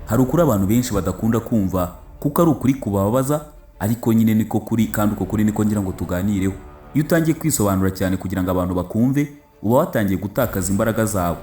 Hari ukuri abantu benshi badakunda kumva kuko ari ukuri kubabaza, ariko nyine niko kuri, kandi uko kuri niko ngira ngo tuganireho. Iyo utangiye kwisobanura cyane kugira ngo abantu bakumve, uba watangiye gutakaza imbaraga zawe.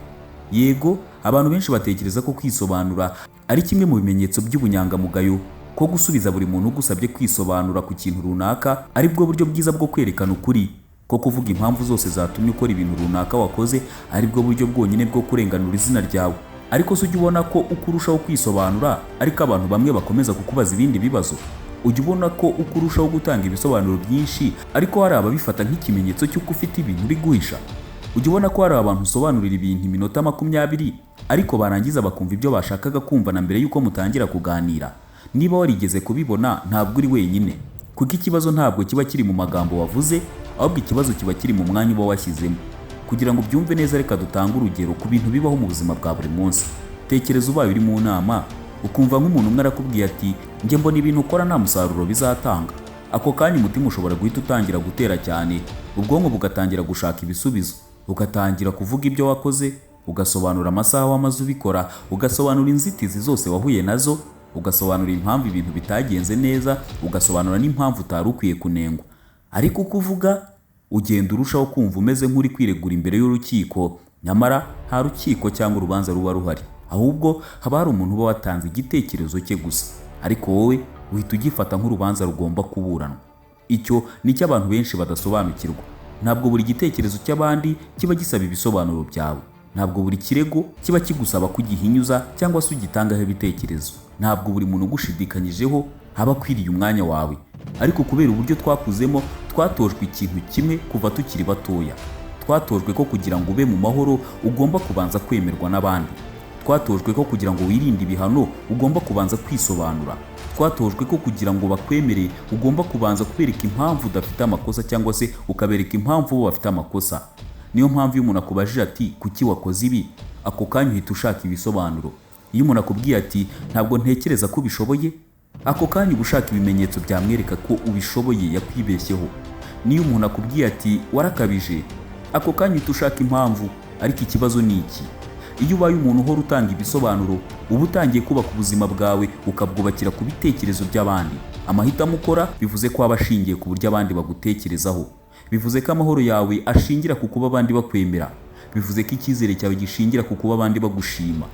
Yego, abantu benshi batekereza ko kwisobanura ari kimwe mu bimenyetso by'ubunyangamugayo, ko gusubiza buri muntu ugusabye kwisobanura ku kintu runaka ari bwo buryo bwiza bwo kwerekana ukuri, ko kuvuga impamvu zose zatumye ukora ibintu runaka wakoze ari bwo buryo bwonyine bwo kurenganura izina ryawe. Ariko se ujya ubona ko uko urushaho kwisobanura ariko abantu bamwe bakomeza kukubaza ibindi bibazo? Ujya ubona ko uko urushaho gutanga ibisobanuro byinshi ariko hari ababifata nk'ikimenyetso cy'uko ufite ibintu uri guhisha? Ujya ubona ko hari abantu usobanurira ibintu iminota 20 ariko barangiza bakumva ibyo bashakaga kumva na mbere y'uko mutangira kuganira? Niba warigeze kubibona, ntabwo uri wenyine, kuko ikibazo ntabwo kiba kiri mu magambo wavuze, ahubwo ikibazo kiba kiri mu mwanya uba washyizemo. Kugira ngo byumve neza, reka dutange urugero ku bintu bibaho mu buzima bwa buri munsi. Tekereza ubaye uri mu nama ukumva nk'umuntu umwe arakubwiye ati njye mbona ibintu ukora nta musaruro bizatanga. Ako kanya umutima ushobora guhita utangira gutera cyane, ubwonko bugatangira gushaka ibisubizo, ugatangira kuvuga ibyo wakoze, ugasobanura amasaha wamaze ubikora, ugasobanura inzitizi zose wahuye nazo, ugasobanura impamvu ibintu bitagenze neza, ugasobanura n'impamvu utari ukwiye kunengwa. Ariko uko uvuga ugenda urushaho kumva umeze nk'uri kwiregura imbere y'urukiko, nyamara nta rukiko cyangwa urubanza ruba ruhari, ahubwo haba hari umuntu uba watanze igitekerezo cye gusa, ariko wowe uhita ugifata nk'urubanza rugomba kuburanwa. Icyo nicyo abantu benshi badasobanukirwa. Ntabwo buri gitekerezo cy'abandi kiba gisaba ibisobanuro byawe. Ntabwo buri kirego kiba kigusaba kugihinyuza cyangwa se ugitangaho ibitekerezo. Ntabwo buri muntu ugushidikanyijeho aba akwiriye umwanya wawe. Ariko kubera uburyo twakuzemo, twatojwe ikintu kimwe kuva tukiri batoya. Twatojwe ko kugira ngo ube mu mahoro ugomba kubanza kwemerwa n'abandi. Twatojwe ko kugira ngo wirinde ibihano ugomba kubanza kwisobanura. Twatojwe ko kugira ngo bakwemere ugomba kubanza kubereka impamvu udafite amakosa, cyangwa se ukabereka impamvu bo bafite amakosa. Niyo mpamvu iyo umuntu akubajije ati kuki wakoze ibi, ako kanya uhita ushaka ibisobanuro. Iyo umuntu akubwiye ati ntabwo ntekereza ko ubishoboye, ako kanya uba ushaka ibimenyetso byamwereka ko ubishoboye, yakwibeshyeho. Niyo umuntu akubwiye ati warakabije, ako kanya uhita ushaka impamvu. Ariko ikibazo ni iki: iyo ubaye umuntu uhora utanga ibisobanuro, uba utangiye kubaka ubuzima bwawe ukabwubakira ku bitekerezo by'abandi. Amahitamo ukora bivuze ko aba ashingiye ku buryo abandi bagutekerezaho. Bivuze ko amahoro yawe ashingira ku kuba abandi bakwemera. Bivuze ko icyizere cyawe gishingira ku kuba abandi bagushima.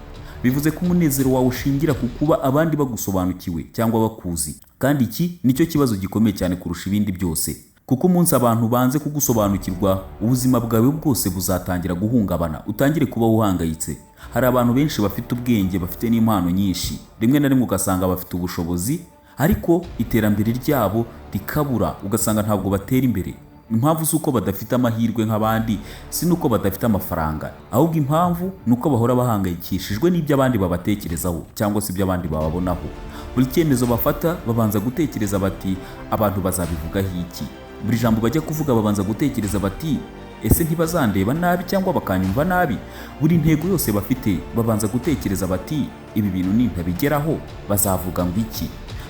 Bivuze ko umunezero wawe ushingira ku kuba abandi bagusobanukiwe cyangwa bakuzi. Kandi iki nicyo kibazo gikomeye cyane kurusha ibindi byose, kuko umunsi abantu banze kugusobanukirwa, ubuzima bwawe bwose buzatangira guhungabana, utangire kuba uhangayitse. Hari abantu benshi bafite ubwenge, bafite n'impano nyinshi, rimwe na rimwe ugasanga bafite ubushobozi, ariko iterambere ryabo rikabura, ugasanga ntabwo batera imbere. Impamvu si uko badafite amahirwe nk'abandi, si nuko badafite amafaranga, ahubwo impamvu ni uko bahora bahangayikishijwe n'ibyo abandi babatekerezaho cyangwa se ibyo abandi bababonaho. Buri cyemezo bafata babanza gutekereza bati abantu bazabivugaho iki. Buri jambo bajya kuvuga babanza gutekereza bati ese ntibazandeba nabi cyangwa bakanyumva nabi. Buri ntego yose bafite babanza gutekereza bati ibi bintu nintabigeraho bazavuga ngo iki.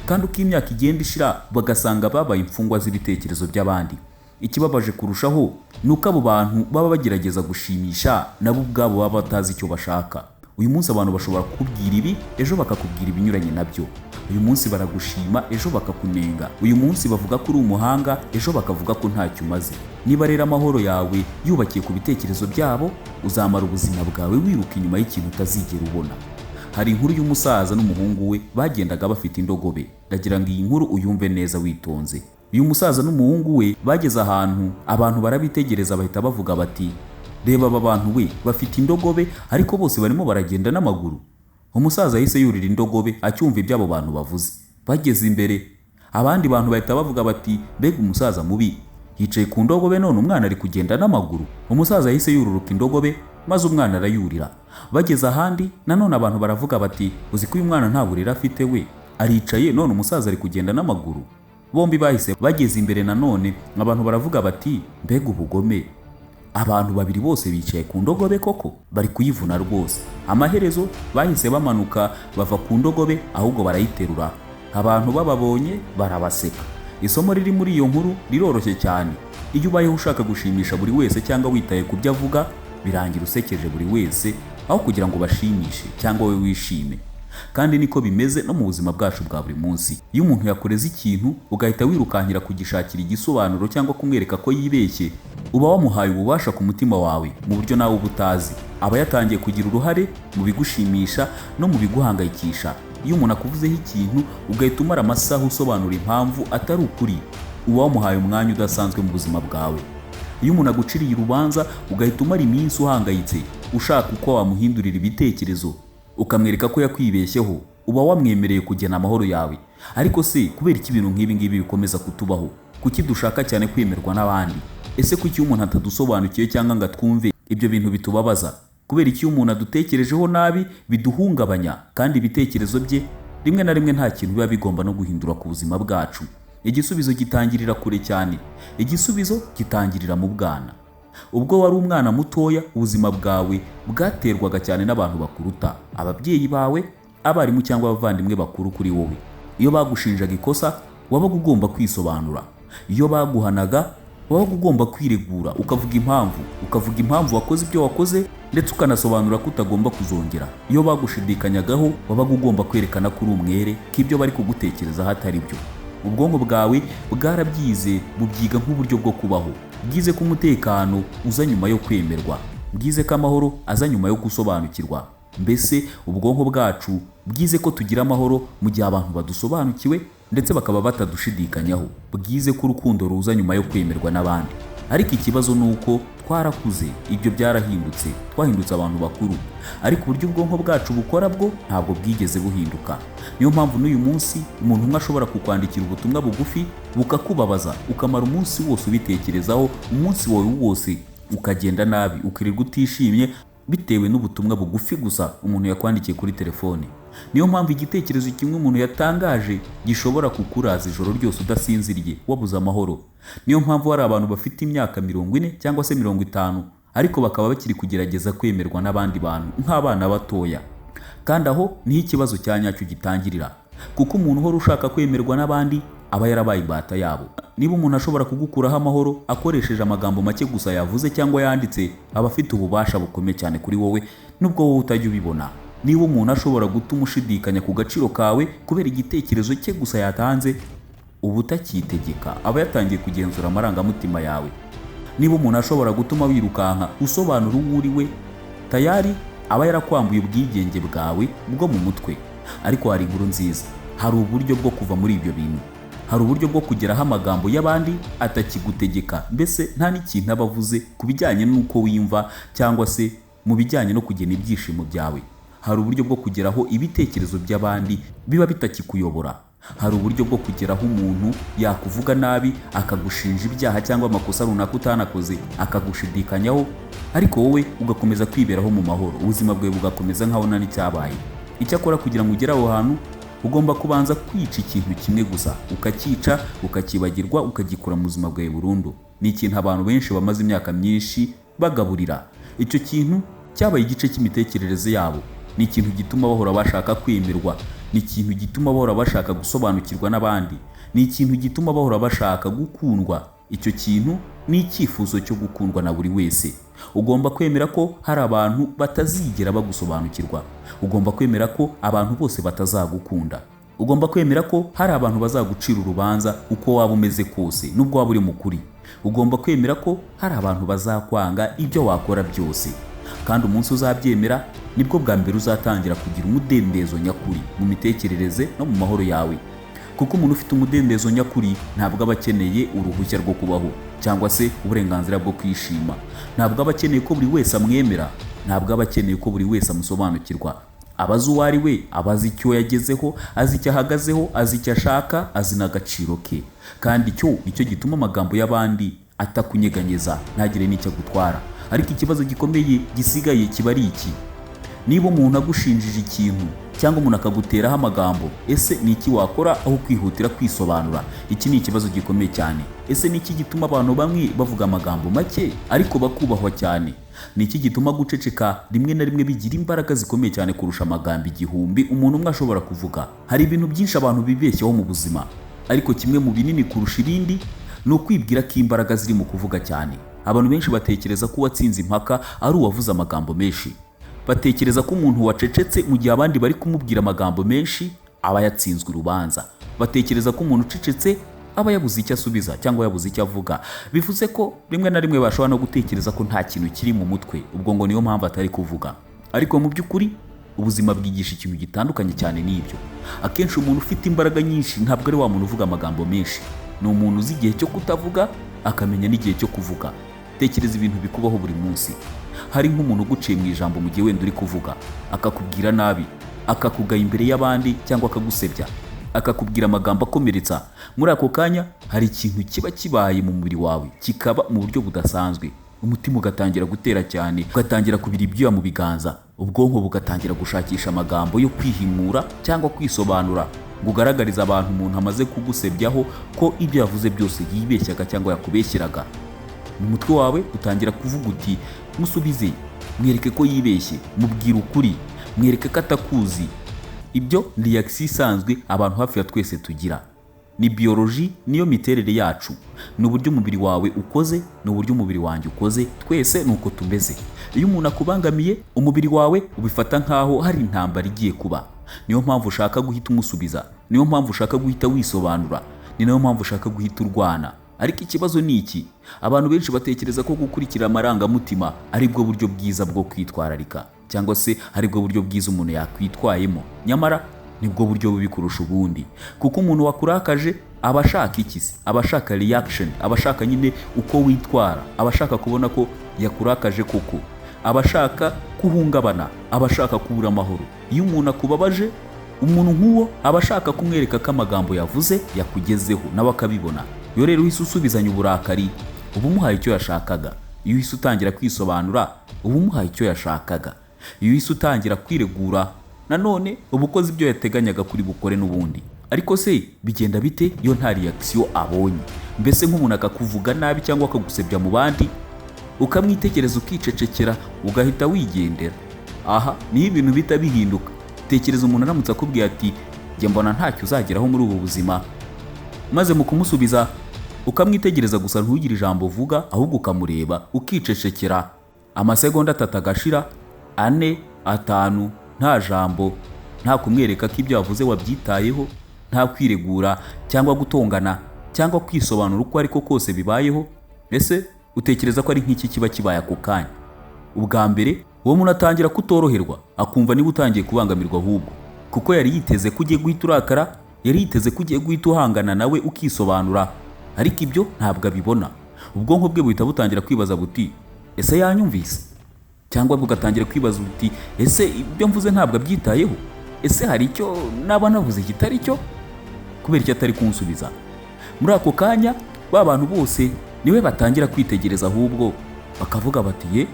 Kandi uko imyaka igenda ishira bagasanga babaye imfungwa z'ibitekerezo by'abandi. Ikibabaje kurushaho ni uko abo bantu baba bagerageza gushimisha nabo ubwabo baba batazi icyo bashaka. Uyu munsi abantu bashobora kukubwira ibi, ejo bakakubwira ibinyuranye nabyo. Uyu munsi baragushima, ejo bakakunenga. Uyu munsi bavuga ko uri umuhanga, ejo bakavuga ko ntacyo umaze. Niba rero amahoro yawe yubakiye ku bitekerezo byabo, uzamara ubuzima bwawe wiruka inyuma y'ikintu utazigera ubona. Hari inkuru y'umusaza n'umuhungu we bagendaga bafite indogobe. Ndagira ngo iyi nkuru uyumve neza witonze. Uyu musaza n'umuhungu we bageze ahantu, abantu barabitegereza bahita bavuga bati reba aba bantu we bafite indogobe, ariko bose barimo baragenda n'amaguru. Umusaza yahise yurira indogobe acyumva iby'abo bantu bavuze. Bageze imbere, abandi bantu bahita bavuga bati mbega umusaza mubi, yicaye ku ndogobe none umwana ari kugenda n'amaguru. Umusaza yahise yururuka indogobe maze umwana arayurira. Bageze ahandi, nanone abantu baravuga bati uzi ko uyu mwana nta burere afite we, aricaye none umusaza ari kugenda n'amaguru. Bombi bahise bageze imbere, nanone abantu baravuga bati mbega ubugome, abantu babiri bose bicaye ku ndogobe koko bari kuyivuna rwose. Amaherezo bahise bamanuka bava ku ndogobe ahubwo barayiterura. Abantu bababonye barabaseka. Isomo riri muri iyo nkuru riroroshye cyane. Iyo ubayeho ushaka gushimisha buri wese cyangwa witaye ku byo avuga, birangira usekeje buri wese aho kugira ngo bashimishe cyangwa we wishime. kandi niko bimeze no mu buzima bwacu bwa buri munsi. Iyo umuntu yakoreza ikintu ugahita wirukankira kugishakira igisobanuro cyangwa kumwereka ko yibeshye, uba wamuhaye ububasha ku mutima wawe mu buryo nawe uba utazi. Aba yatangiye kugira uruhare mu bigushimisha no mu biguhangayikisha. Iyo umuntu akuvuzeho ikintu ugahita umara amasaha usobanura impamvu atari ukuri, uba wamuhaye umwanya udasanzwe mu buzima bwawe. Iyo umuntu aguciriye urubanza ugahita umara iminsi uhangayitse ushaka uko wamuhindurira ibitekerezo, ukamwereka ko yakwibeshyeho, uba wamwemereye kugena amahoro yawe. Ariko se kubera iki ibintu nk'ibi ngibi bikomeza kutubaho? Kuki dushaka cyane kwemerwa n'abandi? Ese kuki umuntu atadusobanukiye cyangwa ngo atwumve ibyo bintu bitubabaza? Kubera iki umuntu adutekerejeho nabi biduhungabanya, kandi ibitekerezo bye rimwe na rimwe nta kintu biba bigomba no guhindura ku buzima bwacu? Igisubizo gitangirira kure cyane. Igisubizo gitangirira mu bwana. Ubwo wari umwana mutoya, ubuzima bwawe bwaterwaga cyane n'abantu bakuruta, ababyeyi bawe, abarimu cyangwa abavandimwe bakuru kuri wowe. Iyo bagushinjaga ikosa wabaga ugomba kwisobanura. Iyo baguhanaga wabaga ugomba kwiregura, ukavuga impamvu wakoze ibyo wakoze, ndetse ukanasobanura ko utagomba kuzongera. Iyo bagushidikanyagaho wabaga ugomba kwerekana ko uri umwere, ko ibyo bari kugutekerezaho atari byo. Ubwonko bwawe bwarabyize bubyiga nk'uburyo bwo kubaho. Bwize ko umutekano uza nyuma yo kwemerwa, bwize ko amahoro aza nyuma yo gusobanukirwa. Mbese ubwonko bwacu bwize ko tugira amahoro mu gihe abantu badusobanukiwe ndetse bakaba batadushidikanyaho. Bwize ko urukundo ruza nyuma yo kwemerwa n'abandi. Ariko ikibazo ni uko twarakuze, ibyo byarahindutse, twahindutse abantu bakuru, ariko uburyo ubwonko bwacu bukora bwo ntabwo bwigeze buhinduka. Niyo mpamvu n'uyu munsi umuntu umwe ashobora kukwandikira ubutumwa bugufi bukakubabaza, ukamara umunsi wose ubitekerezaho, umunsi wawe wose ukagenda nabi, ukirirwa utishimye bitewe n'ubutumwa bugufi gusa umuntu yakwandikiye kuri telefone. Niyo mpamvu igitekerezo kimwe umuntu yatangaje gishobora kukuraza ijoro ryose udasinziriye wabuze amahoro. Niyo mpamvu hari abantu bafite imyaka 40 cyangwa se 50 ariko bakaba bakiri kugerageza kwemerwa n'abandi bantu nk'abana batoya. Kandi aho niho ikibazo cya nyacyo gitangirira, kuko umuntu uhora ushaka kwemerwa n'abandi aba yarabaye imbata yabo. Niba umuntu ashobora kugukuraho amahoro akoresheje amagambo make gusa yavuze cyangwa yanditse, aba afite ububasha bukomeye cyane kuri wowe nubwo wowe utajya ubibona. Niba umuntu ashobora gutuma ushidikanya ku gaciro kawe kubera igitekerezo cye gusa yatanze, uba utakitegeka, aba yatangiye kugenzura amarangamutima yawe. Niba umuntu ashobora gutuma wirukanka usobanura uwo uri we, tayari aba yarakwambuye ubwigenge bwawe bwo mu mutwe. Ariko hari inkuru nziza, hari uburyo bwo kuva muri ibyo bintu. Hari uburyo bwo kugeraho amagambo y'abandi atakigutegeka, mbese nta n'ikintu aba avuze ku bijyanye n'uko wiyumva cyangwa se mu bijyanye no kugena ibyishimo byawe. Hari uburyo bwo kugeraho ibitekerezo by'abandi biba bitakikuyobora. Hari uburyo bwo kugeraho umuntu yakuvuga nabi, akagushinja ibyaha cyangwa amakosa runaka utanakoze, akagushidikanyaho, ariko wowe ugakomeza kwiberaho mu mahoro, ubuzima bwawe bugakomeza nkaho nta n'icyabaye. Icyakora kugira ngo ugere aho hantu ugomba kubanza kwica ikintu kimwe gusa, ukakica, ukakibagirwa, ukagikura mu buzima bwawe burundu. Ni ikintu abantu benshi bamaze imyaka myinshi bagaburira. Icyo kintu cyabaye igice cy'imitekerereze yabo. Ni ikintu gituma bahora bashaka kwemerwa, ni ikintu gituma bahora bashaka gusobanukirwa n'abandi, ni ikintu gituma bahora bashaka gukundwa. Icyo kintu ni icyifuzo cyo gukundwa na buri wese. Ugomba kwemera ko hari abantu batazigera bagusobanukirwa. Ugomba kwemera ko abantu bose batazagukunda. Ugomba kwemera ko hari abantu bazagucira urubanza uko waba umeze kose nubwo waba uri mukuri. Ugomba kwemera ko hari abantu bazakwanga ibyo wakora byose. Kandi umunsi uzabyemera nibwo bwa mbere uzatangira kugira umudendezo nyakuri mu mitekerereze no mu mahoro yawe. Kuko umuntu ufite umudendezo nyakuri ntabwo aba akeneye uruhushya rwo kubaho cyangwa se uburenganzira bwo kwishima. Ntabwo aba akeneye ko buri wese amwemera, ntabwo aba akeneye ko buri wese amusobanukirwa. Abazi uwo ari we, abazi icyo yagezeho, azi icyo ahagazeho, azi icyo ashaka, azi n'agaciro ke. Kandi icyo nicyo gituma amagambo y'abandi atakunyeganyeza, ntagire n'icyo agutwara. Ariko ikibazo gikomeye gisigaye kiba ari iki: niba umuntu agushinjije ikintu cyangwa umuntu akaguteraho amagambo, ese ni iki wakora aho kwihutira kwisobanura? Iki ni ikibazo gikomeye cyane. Ese ni iki gituma abantu bamwe bavuga amagambo make ariko bakubahwa cyane? Ni iki gituma guceceka rimwe na rimwe bigira imbaraga zikomeye cyane kurusha amagambo igihumbi umuntu umwe ashobora kuvuga? Hari ibintu byinshi abantu bibeshyaho mu buzima, ariko kimwe mu binini kurusha ibindi ni ukwibwira ko imbaraga ziri mu kuvuga cyane. Abantu benshi batekereza ko uwatsinze impaka ari uwavuze amagambo menshi. batekereza ko umuntu wacecetse mu gihe abandi bari kumubwira amagambo menshi aba yatsinzwe urubanza. Batekereza ko umuntu ucecetse aba yabuze icyo asubiza cyangwa yabuze icyo avuga. Bivuze ko rimwe na rimwe bashobora no gutekereza ko nta kintu kiri mu mutwe, ubwo ngo niyo mpamvu atari kuvuga. Ariko mu by'ukuri ubuzima bwigisha ikintu gitandukanye cyane n'ibyo. Akenshi umuntu ufite imbaraga nyinshi ntabwo ari wa muntu uvuga amagambo menshi, ni umuntu uzi igihe cyo kutavuga akamenya n'igihe cyo kuvuga. Tekereza ibintu bikubaho buri munsi. Hari nk'umuntu uguciye mu ijambo mu gihe wenda uri kuvuga, akakubwira nabi, akakugaya imbere y'abandi cyangwa akagusebya, akakubwira amagambo akomeretsa. Muri ako kanya hari ikintu kiba kibaye mu mubiri wawe, kikaba mu buryo budasanzwe. Umutima ugatangira gutera cyane, ugatangira kubira ibyuya mu biganza, ubwonko bugatangira gushakisha amagambo yo kwihimura cyangwa kwisobanura ngo ugaragarize abantu umuntu amaze kugusebyaho ko ibyo yavuze byose yibeshyaga cyangwa yakubeshyeraga. Mu mutwe wawe utangira kuvuga uti musubize, mwereke ko yibeshye, mubwire ukuri, mwereke ko atakuzi. Ibyo ni reaction isanzwe abantu hafi ya twese tugira. Ni biology, niyo miterere yacu. Ni uburyo umubiri wawe ukoze, ni uburyo umubiri wanjye ukoze, twese nuko tumeze. Iyo umuntu akubangamiye, umubiri wawe ubifata nkaho hari intambara igiye kuba. Niyo mpamvu ushaka guhita umusubiza, niyo mpamvu ushaka guhita wisobanura, ni nayo mpamvu ushaka guhita urwana. Ariko ikibazo ni iki, abantu benshi batekereza ko gukurikira amarangamutima ari bwo buryo bwiza bwo kwitwararika, cyangwa se ari bwo buryo bwiza umuntu yakwitwayemo. Nyamara nibwo buryo bubi kurusha ubundi, kuko umuntu wakurakaje aba ashaka iki se? Aba ashaka reaction, aba ashaka nyine uko witwara, aba ashaka kubona ko yakurakaje koko, aba ashaka kuhungabana, aba ashaka kubura amahoro. Iyo umuntu akubabaje, umuntu nk'uwo aba ashaka kumwereka ko amagambo yavuze yakugezeho nawe akabibona. Iyo rero uhise usubizanya uburakari, uba umuhaye icyo yashakaga. Iyo uhise utangira kwisobanura, uba umuhaye icyo yashakaga. Iyo uhise utangira kwiregura, nanone uba ukoze ibyo yateganyaga kuri bukore n'ubundi. Ariko se bigenda bite iyo nta reaction abonye? Mbese nk'umuntu akakuvuga nabi cyangwa akagusebya mu bandi, ukamwitekereza ukicecekera ugahita wigendera. Aha niho ibintu bita bihinduka. Tekereza umuntu aramutse akubwiye ati njye mbona ntacyo uzageraho muri ubu buzima, maze mu kumusubiza ukamwitegereza gusa ntugire ijambo uvuga, ahubwo ukamureba ukicecekera. Amasegonda 3 agashira, 4, 5, nta jambo, nta kumwereka ko ibyo yavuze wabyitayeho, nta kwiregura cyangwa gutongana cyangwa kwisobanura uko ariko kose bibayeho. Ese utekereza ko ari nk'iki kiba kibaye ako kanya? Ubwa mbere uwo muntu atangira kutoroherwa, akumva niba utangiye kubangamirwa ahubwo, kuko yari yiteze ko ugiye guhita urakara, yari yiteze ko ugiye guhita uhangana nawe ukisobanura. Ariko ibyo ntabwo abibona. Ubwonko bwe buhita butangira kwibaza buti ese yanyumvise? Cyangwa bugatangira kwibaza buti ese ibyo mvuze ntabwo abyitayeho? Ese hari icyo naba navuze kitari cyo? Kubera icyo atari kunsubiza? Muri ako kanya ba bantu bose niwe batangira kwitegereza, ahubwo bakavuga bati ye,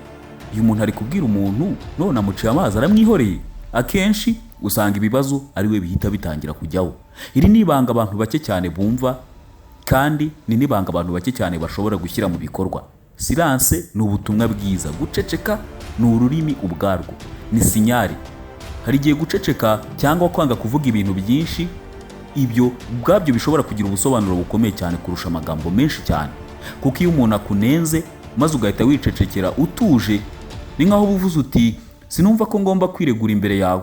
uyu muntu ari kubwira umuntu none amuciye amazi aramwihoreye. Akenshi usanga ibibazo ari we bihita bitangira kujyaho. Iri ni ibanga abantu bake cyane bumva, kandi ni nibanga abantu bake cyane bashobora gushyira mu bikorwa. Silence ni ubutumwa bwiza, guceceka ni ururimi ubwarwo, ni sinyari. Hari igihe guceceka cyangwa kwanga kuvuga ibintu byinshi, ibyo ubwabyo bishobora kugira ubusobanuro bukomeye cyane kurusha amagambo menshi cyane. Kuko iyo umuntu akunenze maze ugahita wicecekera utuje, ni nkaho uvuze uti sinumva ko ngomba kwiregura imbere yawe.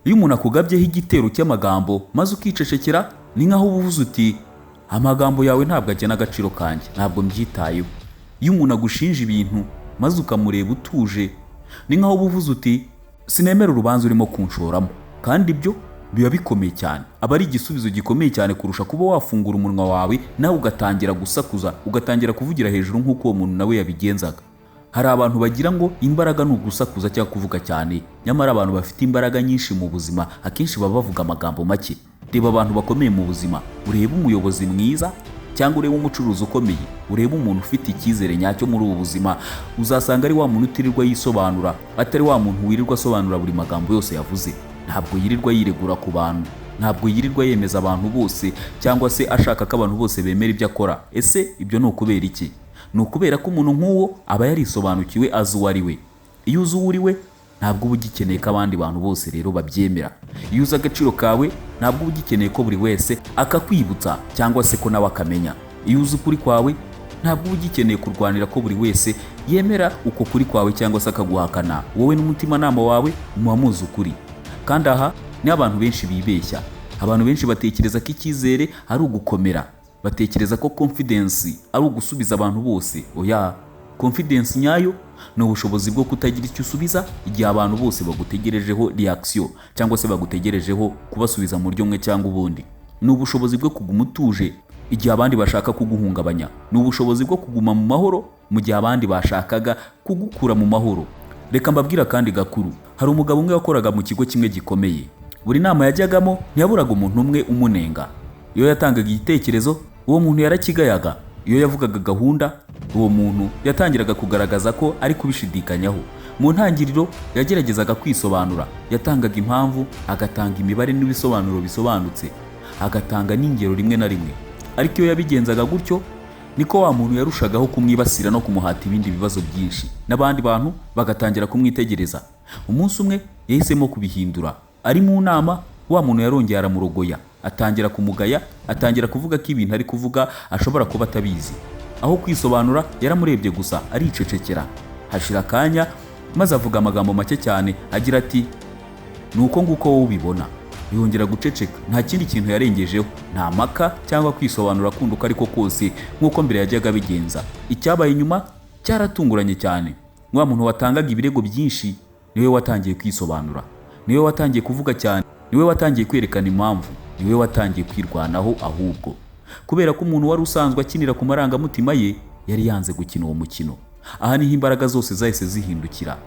Iyo umuntu akugabyeho igitero cy'amagambo maze ukicecekera, ni nkaho uvuze uti amagambo yawe ntabwo ajyana agaciro kanjye, ntabwo mbyitayeho. Iyo umuntu agushinja ibintu maze ukamureba utuje, ni nkaho uvuze uti sinemera urubanza urimo kunshoramo. Kandi ibyo biba bikomeye cyane, aba ari igisubizo gikomeye cyane kurusha kuba wafungura umunwa wawe nawe ugatangira gusakuza, ugatangira kuvugira hejuru nk'uko uwo muntu nawe yabigenzaga. Hari abantu bagira ngo imbaraga ni ugusakuza cyangwa kuvuga cyane, nyamara abantu bafite imbaraga nyinshi mu buzima akenshi baba bavuga amagambo make. Reba abantu bakomeye mu buzima, urebe umuyobozi mwiza cyangwa urebe umucuruzi ukomeye, urebe umuntu ufite icyizere nyacyo muri ubu buzima, uzasanga ari wa muntu utirirwa yisobanura, atari wa muntu wirirwa asobanura buri magambo yose yavuze. Ntabwo yirirwa yiregura ku bantu, ntabwo yirirwa yemeza abantu bose cyangwa se ashaka ko abantu bose bemera ibyo akora. Ese ibyo ni ukubera iki? Ni ukubera ko umuntu nk'uwo aba yarisobanukiwe, azi uwo ari we. Iyo uzi uwo uri we, ntabwo uba ugikeneye ko abandi bantu bose rero babyemera. Iyo uzi agaciro kawe, ntabwo uba ugikeneye ko buri wese akakwibutsa cyangwa se ko nawe akamenya. Iyo uzi ukuri kwawe, ntabwo uba ugikeneye kurwanira ko buri wese yemera uko kuri kwawe cyangwa se akaguhakana. Wowe n'umutimanama wawe muba muzi ukuri. Kandi aha ni abantu benshi bibeshya. Abantu benshi batekereza ko icyizere ari ugukomera, batekereza ko confidence ari ugusubiza abantu bose. Oya, confidence nyayo ni ubushobozi bwo kutagira icyo usubiza igihe abantu bose bagutegerejeho reaction cyangwa se bagutegerejeho kubasubiza mu buryo umwe cyangwa ubundi. Ni ubushobozi bwo kuguma utuje igihe abandi bashaka kuguhungabanya. Ni ubushobozi bwo kuguma mu mahoro mu gihe abandi bashakaga kugukura mu mahoro. Reka mbabwira kandi gakuru. Hari umugabo umwe wakoraga mu kigo kimwe gikomeye. Buri nama yajyagamo ntiyaburaga umuntu umwe umunenga. Iyo yatangaga igitekerezo, uwo muntu yarakigayaga. Iyo yavugaga gahunda, uwo muntu yatangiraga kugaragaza ko ari kubishidikanyaho. Mu ntangiriro yageragezaga kwisobanura, yatangaga impamvu, agatanga imibare n'ibisobanuro bisobanutse, agatanga n'ingero rimwe na rimwe. Ariko iyo yabigenzaga gutyo, niko wa muntu yarushagaho kumwibasira no kumuhata ibindi bibazo byinshi, n'abandi bantu bagatangira kumwitegereza. Umunsi umwe yahisemo kubihindura. Ari mu nama, wa muntu yarongeye aramurogoya, atangira kumugaya, atangira kuvuga ko ibintu ari kuvuga ashobora kuba atabizi. Aho kwisobanura yaramurebye gusa aricecekera. Hashira akanya maze avuga amagambo make cyane agira ati, nuko nguko wowe ubibona. Yongera guceceka, nta kindi kintu yarengejeho, nta maka cyangwa kwisobanura kundi uko ariko kose nk'uko mbere yajyaga abigenza. Icyabaye inyuma cyaratunguranye cyane. Wa muntu watangaga ibirego byinshi niwe watangiye kwisobanura, niwe watangiye kuvuga cyane, niwe watangiye kwerekana impamvu, niwe watangiye kwirwanaho ahubwo. Kubera ko umuntu wari usanzwe akinira ku marangamutima ye yari yanze gukina uwo mukino. Aha niho imbaraga zose zahise zihindukira.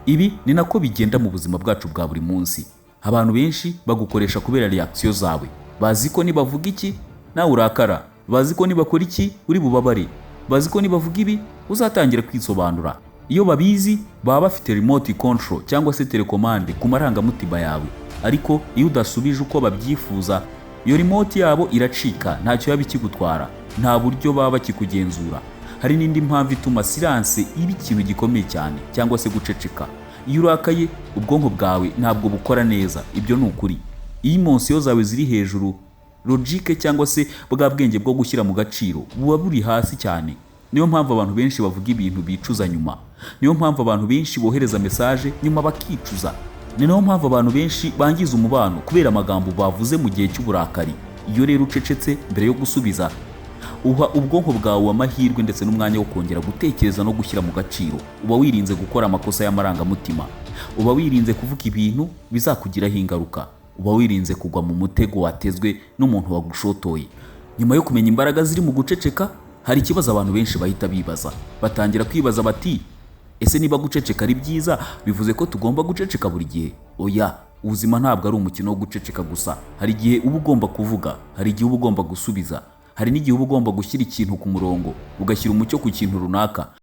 Ibi ni nako bigenda mu buzima bwacu bwa buri munsi. Abantu benshi bagukoresha kubera reaction zawe. Bazi ko nibavuga iki nawe urakara, bazi ko nibakora iki uri bubabare, bazi ko nibavuga ibi uzatangira kwisobanura. Iyo babizi baba bafite remote control cyangwa se telecommande ku marangamutima yawe. Ariko iyo udasubije uko babyifuza, iyo remote yabo iracika, ntacyo yaba ikigutwara, nta buryo baba bakikugenzura. Hari n'indi mpamvu ituma silence iba ikintu gikomeye cyane, cyangwa se guceceka. Iyo urakaye ubwonko bwawe ntabwo bukora neza, ibyo ni ukuri. Iyo emotion zawe ziri hejuru, logique cyangwa se bwa bwenge bwo gushyira mu gaciro buba buri hasi cyane. Niyo mpamvu abantu benshi bavuga ibintu bicuza nyuma. Niyo mpamvu abantu benshi bohereza message nyuma bakicuza. Ni nayo mpamvu abantu benshi bangiza umubano kubera amagambo bavuze mu gihe cy'uburakari. Iyo rero ucecetse mbere yo gusubiza, uha ubwonko bwawe amahirwe ndetse n'umwanya wo kongera gutekereza no gushyira mu gaciro. Uba wirinze gukora amakosa y'amarangamutima, uba wirinze kuvuga ibintu bizakugiraho ingaruka, uba wirinze kugwa mu mutego watezwe n'umuntu wagushotoye. Nyuma yo kumenya imbaraga ziri mu guceceka, hari ikibazo abantu benshi bahita bibaza. Batangira kwibaza bati, ese niba guceceka ari byiza bivuze ko tugomba guceceka buri gihe? Oya, ubuzima ntabwo ari umukino wo guceceka gusa. Hari igihe uba ugomba kuvuga, hari igihe uba ugomba gusubiza, hari n'igihe uba ugomba gushyira ikintu ku murongo, ugashyira umucyo ku kintu runaka.